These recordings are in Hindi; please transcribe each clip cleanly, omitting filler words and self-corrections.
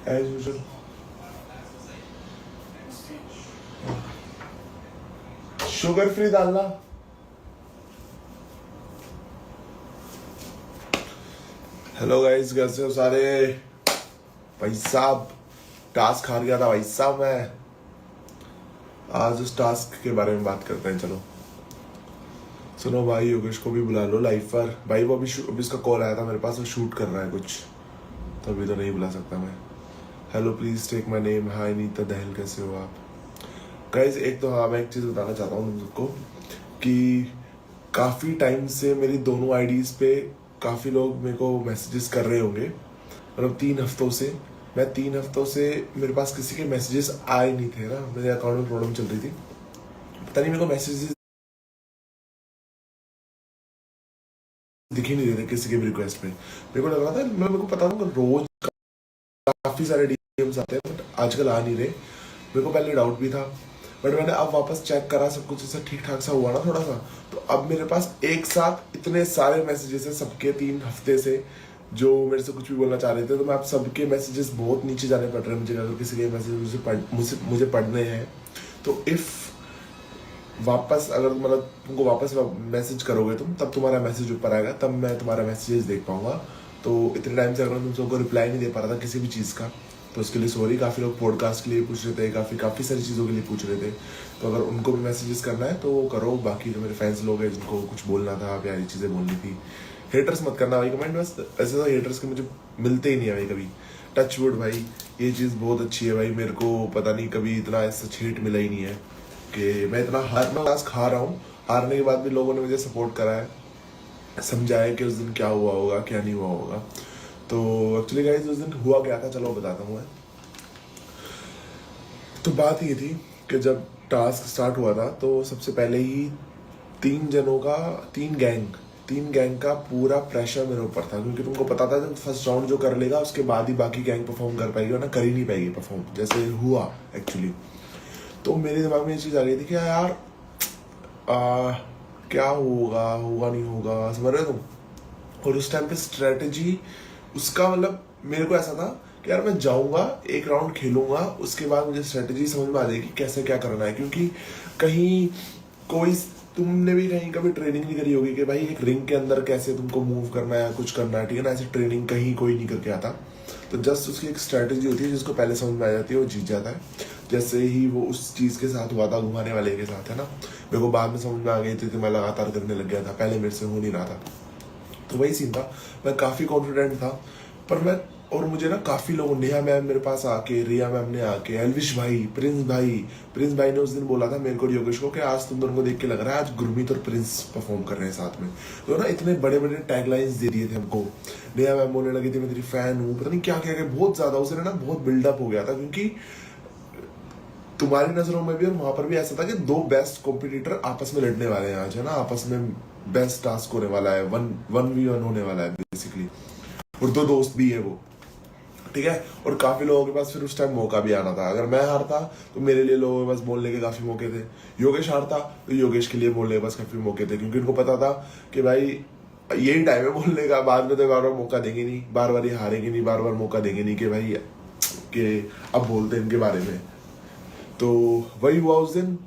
As usual. शुगर फ्री डालना। हेलो गाइस, कैसे हो सारे? भाई साहब, टास्क हार गया था भाई साहब मैं। आज उस टास्क के बारे में बात करते हैं। चलो सुनो भाई, योगेश को भी बुला लो लाइव पर। भाई वो अभी इसका कॉल आया था मेरे पास, वो शूट कर रहा है कुछ, तो अभी तो नहीं बुला सकता मैं। Hello please take my name. Hi Neeta Dahal, कैसे हो आप? गाइस एक तो हाँ, मैं एक चीज़ बताना चाहता हूँ तुम सबको कि काफ़ी टाइम से मेरी दोनों आईडीज़ पे काफ़ी लोग मेरे को मैसेजेस कर रहे होंगे। मतलब 3 हफ्तों से, मैं 3 हफ्तों से मेरे पास किसी के मैसेजेस आए नहीं थे ना, मेरे अकाउंट में प्रॉब्लम चल रही थी। पता नहीं मेरे को मैसेजेस दिख ही नहीं रहे थे किसी के भी रिक्वेस्ट पे। मेरे को लग रहा था, मतलब मेरे को पता नहीं, रोज काफ़ी सारे डीएम्स आते हैं बट आजकल आ नहीं रहे। मेरे को पहले डाउट भी था, बट मैंने अब वापस चेक करा, सब कुछ ऐसा ठीक ठाक सा हुआ ना थोड़ा सा, तो अब मेरे पास एक साथ इतने सारे मैसेजेस हैं सबके 3 हफ्ते से, जो मेरे से कुछ भी बोलना चाह रहे थे। तो मैं अब सबके मैसेजेस बहुत नीचे जाने पड़ रहे हैं मुझे, अगर किसी के मैसेज मुझे पढ़ने हैं तो। इफ़ वापस अगर मतलब तुमको वापस मैसेज करोगे तुम, तब तुम्हारा मैसेज ऊपर आएगा, तब मैं तुम्हारा मैसेजेस देख पाऊंगा। तो इतने टाइम से अगर मैं तुम सबको रिप्लाई नहीं दे पा रहा था किसी भी चीज़ का, तो उसके लिए सॉरी। काफ़ी लोग पॉडकास्ट के लिए पूछ रहे थे, काफ़ी सारी चीज़ों के लिए पूछ रहे थे, तो अगर उनको भी मैसेजेस करना है तो करो। बाकी जो मेरे फैंस लोग हैं जिनको कुछ बोलना था, प्यारी चीज़ें बोलनी थी, हेटर्स मत करना भाई कमेंट। बस ऐसे तो हेटर्स के मुझे मिलते ही नहीं है भाई कभी। टच वुड भाई, ये चीज़ बहुत अच्छी है भाई, मेरे को पता नहीं कभी इतना ऐसा हेट मिला ही नहीं है कि मैं इतना खा रहा हूँ। हारने के बाद भी लोगों ने मुझे सपोर्ट करा है, समझाया कि उस दिन क्या हुआ होगा, क्या नहीं हुआ होगा। तो एक्चुअली गाइस उस दिन हुआ क्या था, चलो बताता हूँ मैं। तो बात ये थी कि जब टास्क स्टार्ट हुआ था तो सबसे पहले ही 3 जनों का, 3 गैंग का पूरा प्रेशर मेरे ऊपर था, क्योंकि तुमको पता था जब फर्स्ट राउंड जो कर लेगा उसके बाद ही बाकी गैंग परफॉर्म कर पाएगी, वरना कर ही नहीं पाएगी परफॉर्म, जैसे हुआ एक्चुअली। तो मेरे दिमाग में ये चीज़ आ गई थी कि यार आ, क्या होगा, होगा नहीं होगा, समझ रहे हो तुम। और उस टाइम पे स्ट्रेटजी उसका मतलब मेरे को ऐसा था कि यार मैं जाऊंगा, एक राउंड खेलूंगा, उसके बाद मुझे स्ट्रेटजी समझ में आ जाएगी कैसे क्या करना है। क्योंकि कहीं कोई, तुमने भी कहीं कभी ट्रेनिंग नहीं करी होगी कि भाई एक रिंग के अंदर कैसे तुमको मूव करना है, कुछ करना है, ठीक है ना। ऐसी ट्रेनिंग कहीं कोई नहीं करके आता। तो जस्ट उसकी एक स्ट्रेटजी होती है जिसको पहले समझ में आ जाती है, वो जीत जाता है। जैसे ही वो उस चीज़ के साथ हुआ था, घुमाने वाले के साथ, है ना। मेरे को बाद में समझ में आ गई थी कि मैं लगातार करने लग गया था, पहले मेरे से हो नहीं रहा था। तो वही सीन था, मैं काफ़ी कॉन्फिडेंट था। पर मैं, और मुझे ना काफ़ी लोगों, नेहा मैम मेरे पास आके, रिया मैम ने आके, एलविश भाई, प्रिंस भाई ने उस दिन बोला था मेरे को, योगेश को, कि आज तुम दोनों को देख के लग रहा है आज गुरमीत और प्रिंस परफॉर्म कर रहे हैं साथ में। तो ना इतने बड़े बड़े टैगलाइंस दे दिए थे हमको। नेहा मैम बोलने लगी थी मैं तेरी फैन हूँ, पता नहीं क्या क्या क्या, बहुत ज़्यादा उस दिन ना बहुत बिल्डअप हो गया था। क्योंकि तुम्हारी नजरों में भी और वहां पर भी ऐसा था कि 2 बेस्ट कॉम्पिटिटर आपस में लड़ने वाले हैं आज, है ना। आपस में बेस्ट टास्क होने वाला है, 1v1 होने वाला है बेसिकली। और 2 दोस्त भी है वो, ठीक है। और काफी लोगों के पास फिर उस टाइम मौका भी आना था। अगर मैं हारता तो मेरे लिए लोगों के पास बोलने के काफी मौके थे, योगेश हारता तो योगेश के लिए बोलने के पास काफी मौके थे, क्योंकि उनको पता था कि भाई यही टाइम है बोलने का, बाद में तो बार बार मौका देंगे नहीं, बार बार ये हारेंगे नहीं, बार बार मौका देंगे नहीं कि भाई कि अब बोलते हैं इनके बारे में। तो वही हुआ उस दिन।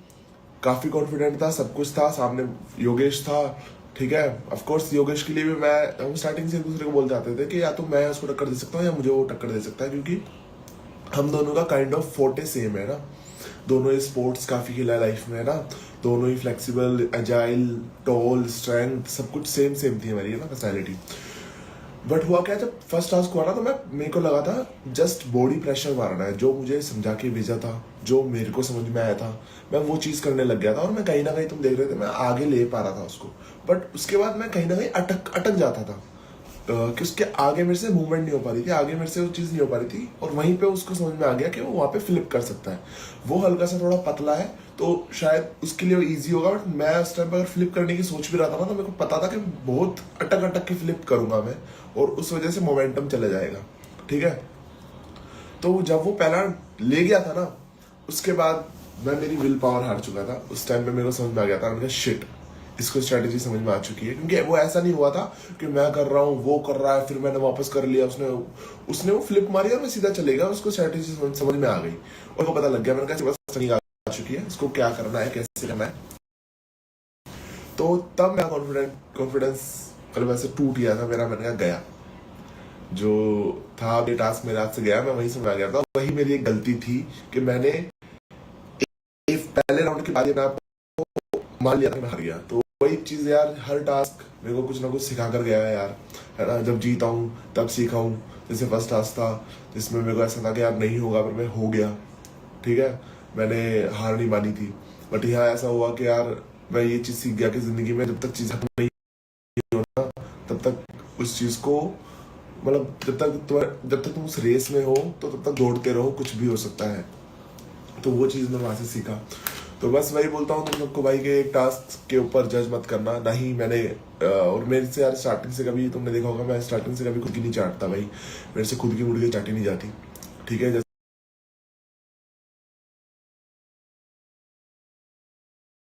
काफी कॉन्फिडेंट था, सब कुछ था, सामने योगेश था, ठीक है। ऑफ कोर्स योगेश के लिए भी मैं, हम स्टार्टिंग से एक दूसरे को बोलते आते थे कि या तो मैं उसको टक्कर दे सकता हूँ या मुझे वो टक्कर दे सकता है, क्योंकि हम दोनों का काइंड ऑफ फोर्टे सेम है ना। दोनों ही स्पोर्ट्स काफी खेला है लाइफ में, है ना। दोनों ही फ्लेक्सिबल, एजाइल, टॉल, स्ट्रेंथ, सब कुछ सेम सेम थी हमारी, है ना, पर्सनैलिटी। बट हुआ क्या, जब फर्स्ट टास्क हुआ ना, तो मेरे को लगा था जस्ट बॉडी प्रेशर मारना है, जो मुझे समझा के भेजा था, जो मेरे को समझ में आया था, मैं वो चीज़ करने लग गया था। और मैं कहीं ना कहीं, तुम देख रहे थे, मैं आगे ले पा रहा था उसको। बट उसके बाद मैं कहीं ना कहीं अटक जाता था, कि उसके आगे मेरे से मूवमेंट नहीं हो पा रही थी, आगे मेरे से वो चीज़ नहीं हो पा रही थी। और वहीं पे उसको समझ में आ गया कि वो वहाँ पे फ्लिप कर सकता है। वो हल्का सा थोड़ा पतला है तो शायद उसके लिए ईजी होगा, बट मैं उस टाइम पर अगर फ्लिप करने की सोच भी रहा था ना, तो मेरे को पता था कि बहुत अटक अटक के फ्लिप करूंगा मैं, और उस वजह से मोमेंटम चला जाएगा, ठीक है। तो जब वो पहला ले गया था ना, उसके बाद मैं, मेरी विल पावर हार चुका था। उस टाइम पे मेरे को समझ में आ गया था, मैंने कहा शिट, इसको स्ट्रेटेजी समझ में आ चुकी है, क्योंकि वो ऐसा नहीं हुआ था कि मैं कर रहा हूँ, वो कर रहा है, फिर मैंने वापस कर लिया, उसने वो फ्लिप मारी और मैं सीधा चले गया, उसको स्ट्रेटेजी समझ में आ गई और वो पता लग गया। मैंने कहा बस आ चुकी है, इसको क्या करना है, कैसे करना है। तो तब मेरा कॉन्फिडेंस मतलब ऐसे टूट गया था मेरा। मैंने कहा गया, जो था ये टास्क मेरे हाथ से गया, मैं वहीं से आ गया था। वही मेरी एक गलती थी कि मैंने पहले राउंड के बाद मैं आपको मान लिया था मैं हार गया। तो वही चीज यार, हर टास्क मेरे को कुछ ना कुछ सिखा कर गया है यार, है ना। जब जीता हूँ तब सीखा हूँ। जैसे फर्स्ट टास्क था जिसमें मेरे को ऐसा था कि यार नहीं होगा, पर मैं हो गया, ठीक है, मैंने हार नहीं मानी थी। बट यहाँ ऐसा हुआ कि यार मैं ये चीज सीख गया कि जिंदगी में जब तक चीज खत्म नहीं होना तब तक उस चीज को, मतलब जब तक तुम उस रेस में हो तो तब तक दौड़ते रहो, कुछ भी हो सकता है। तो वो चीज मैं वहां से सीखा। तो बस वही बोलता हूँ तुम सबको भाई कि एक टास्क के ऊपर जज मत करना। नहीं मैंने और मेरे से यार स्टार्टिंग से कभी तुमने देखा होगा, मैं स्टार्टिंग से कभी खुद की नहीं चाटता भाई, मेरे से खुद की मुर्गी चाटी नहीं जाती, ठीक है। जैसे